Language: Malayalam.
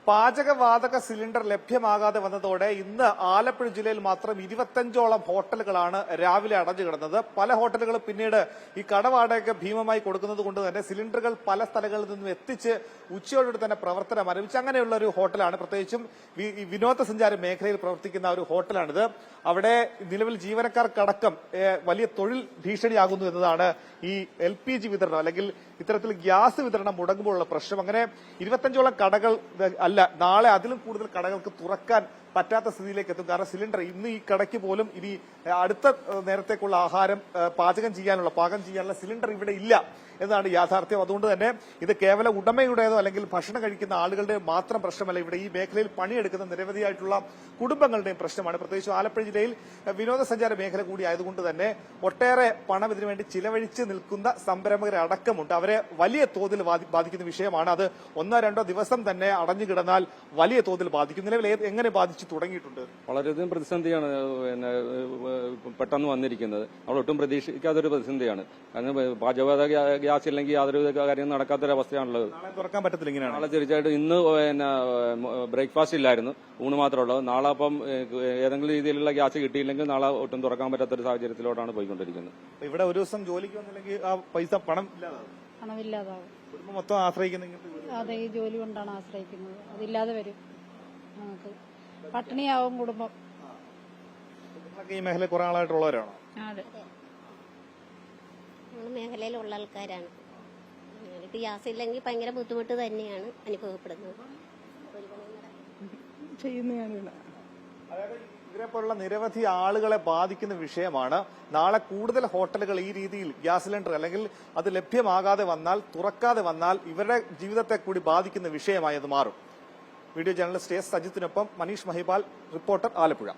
പാചകവാതക സിലിണ്ടർ ലഭ്യമാകാതെ വന്നതോടെ ഇന്ന് ആലപ്പുഴ ജില്ലയിൽ മാത്രം 25ഓളം ഹോട്ടലുകളാണ് രാവിലെ അടഞ്ഞു കിടന്നത്. പല ഹോട്ടലുകളും പിന്നീട് ഈ കടവാടക ഭീമമായി കൊടുക്കുന്നത് കൊണ്ട് തന്നെ സിലിണ്ടറുകൾ പല സ്ഥലങ്ങളിൽ നിന്നും എത്തിച്ച് ഉച്ചയോടുകൂടി തന്നെ പ്രവർത്തനം ആരംഭിച്ചു. അങ്ങനെയുള്ള ഒരു ഹോട്ടലാണ്, പ്രത്യേകിച്ചും വിനോദസഞ്ചാര മേഖലയിൽ പ്രവർത്തിക്കുന്ന ഒരു ഹോട്ടലാണിത്. അവിടെ നിലവിൽ ജീവനക്കാർക്കടക്കം വലിയ തൊഴിൽ ഭീഷണിയാകുന്നു എന്നതാണ് ഈ LPG വിതരണം അല്ലെങ്കിൽ ഇത്തരത്തിൽ ഗ്യാസ് വിതരണം മുടങ്ങുമ്പോഴുള്ള പ്രശ്നം. അങ്ങനെ 25ഓളം കടകൾ അല്ല, നാളെ അതിലും കൂടുതൽ കടകൾക്ക് തുറക്കാൻ പറ്റാത്ത സ്ഥിതിയിലേക്ക് എത്തും. കാരണം സിലിണ്ടർ ഇന്ന് ഈ കടയ്ക്ക് പോലും ഇനി അടുത്ത നേരത്തേക്കുള്ള ആഹാരം പാകം ചെയ്യാനുള്ള സിലിണ്ടർ ഇവിടെ ഇല്ല എന്നതാണ് യാഥാർത്ഥ്യം. അതുകൊണ്ട് തന്നെ ഇത് കേവലം ഉടമയുടേതോ അല്ലെങ്കിൽ ഭക്ഷണം കഴിക്കുന്ന ആളുകളുടെ മാത്രം പ്രശ്നമല്ല, ഇവിടെ ഈ മേഖലയിൽ പണിയെടുക്കുന്ന നിരവധിയായിട്ടുള്ള കുടുംബങ്ങളുടെയും പ്രശ്നമാണ്. പ്രത്യേകിച്ച് ആലപ്പുഴ ജില്ലയിൽ വിനോദസഞ്ചാര മേഖല കൂടി ആയതുകൊണ്ട് തന്നെ ഒട്ടേറെ പണം ഇതിനുവേണ്ടി ചിലവഴിച്ച് നിൽക്കുന്ന സംരംഭകരെ അടക്കമുണ്ട്. അവരെ വലിയ തോതിൽ ബാധിക്കുന്ന വിഷയമാണ്. അത് 1-2 ദിവസം തന്നെ അടഞ്ഞു കിടന്നാൽ വലിയ തോതിൽ ബാധിക്കും. നിലവിൽ എങ്ങനെ ബാധിച്ചു തുടങ്ങിയിട്ടുണ്ട്? വളരെയധികം പ്രതിസന്ധിയാണ് പെട്ടെന്ന് വന്നിരിക്കുന്നത്. നമ്മൾ ഒട്ടും പ്രതീക്ഷിക്കാത്തൊരു പ്രതിസന്ധിയാണ്. കാരണം പാചകവാതക ഗ്യാസ് ഇല്ലെങ്കിൽ യാതൊരു കാര്യം നടക്കാത്തൊരവസ്ഥയാണുള്ളത്. നാളെ തുറക്കാൻ പറ്റത്തില്ല. ഇങ്ങനെയാണ് നാളെ തീർച്ചയായിട്ടും. ഇന്ന് ബ്രേക്ക്ഫാസ്റ്റ് ഇല്ലായിരുന്നു, ഊണ് മാത്രമേ ഉള്ളൂ. നാളെ അപ്പം ഏതെങ്കിലും രീതിയിലുള്ള ഗ്യാസ് കിട്ടിയില്ലെങ്കിൽ നാളെ ഒട്ടും തുറക്കാൻ പറ്റാത്തൊരു സാഹചര്യത്തിലോട്ടാണ് പോയിക്കൊണ്ടിരിക്കുന്നത്. ഇവിടെ ഒരു ദിവസം ജോലിക്ക് വന്നില്ലെങ്കിൽ ആ പൈസ പണമില്ലാതാവും. കുടുംബം മൊത്തം ആശ്രയിക്കുന്ന അതെ, ഈ ജോലി കൊണ്ടാണ് ആശ്രയിക്കുന്നത്. അതില്ലാതെ വരും, നമുക്ക് പട്ടിണിയാവും കുടുംബം. ഈ മേഖല കുറെ ആളായിട്ടുള്ളവരാണോ? അതെ, മേഖലയിലുള്ള ആൾക്കാരാണ്. ഗ്യാസ് ഇല്ലെങ്കിൽ ഭയങ്കര ബുദ്ധിമുട്ട് തന്നെയാണ് അനുഭവപ്പെടുന്നത്. ഇവരെപ്പോലുള്ള നിരവധി ആളുകളെ ബാധിക്കുന്ന വിഷയമാണ്. നാളെ കൂടുതൽ ഹോട്ടലുകൾ ഈ രീതിയിൽ ഗ്യാസ് സിലിണ്ടർ അല്ലെങ്കിൽ അത് ലഭ്യമാകാതെ വന്നാൽ, തുറക്കാതെ വന്നാൽ ഇവരുടെ ജീവിതത്തെ കൂടി ബാധിക്കുന്ന വിഷയമായി അത് മാറും. Video journalist S. സജിത്തിനൊപ്പം മനീഷ് മഹിപാൽ, റിപ്പോർട്ടർ, ആലപ്പുഴ.